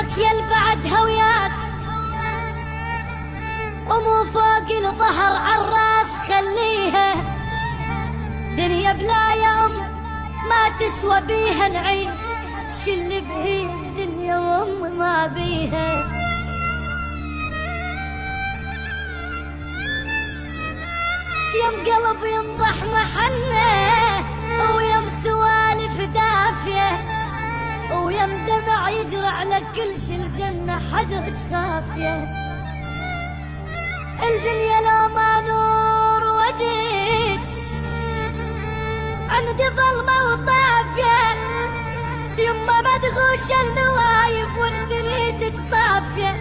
امك يا بعدها وياك، ومو فوق الظهر عالراس خليها، دنيا بلا يا ما تسوى بيها نعيش، شل بهيج دنيا وام ما بيها. يم قلب ينضح محنه، ويم سوالف دافيه، ويم دمع يجرى على كل شي الجنة حدرج خافيه. الدنيا لو ما نور وجيت عندي ظلمة وطافيه، يما ما تغوش النوايب وانت ريتك صافيه.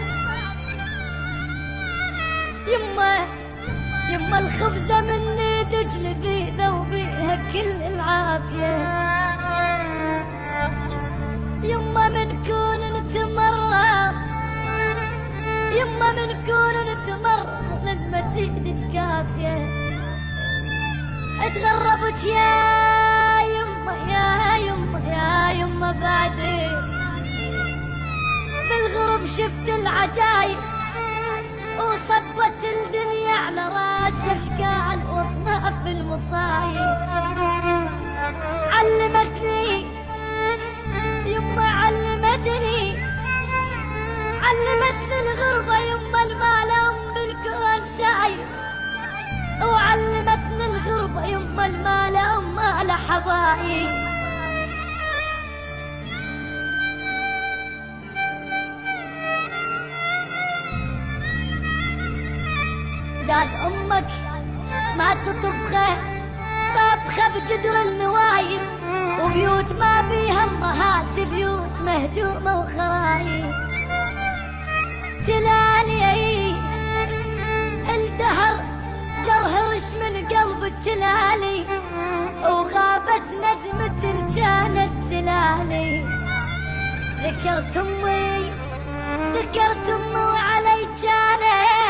يما الخبزة من ايدك لذيذة وفيها كل العافية. يما من كون نتمرض، يما من كون نتمرض لازمة ايدك كافية. اتغربت يا يما يا يما يا يما بعدين، بالغرب شفت العجايب وصبت الدنيا على راس اشكال واصناف المصايب. علمتني يما علمتني الغربة يما المال ام بالكون شايب، وعلمتني الغربة يما المال ام على حبايب. زاد امك ما تطبخه طبخه بجدر النوايب، وبيوت ما بيها امهات بيوت مهجومه وخرايب. تلالي الدهر جرهرش من قلب التلالي، وغابت نجمة الجنة تلالي. ذكرت امي وعلي جاني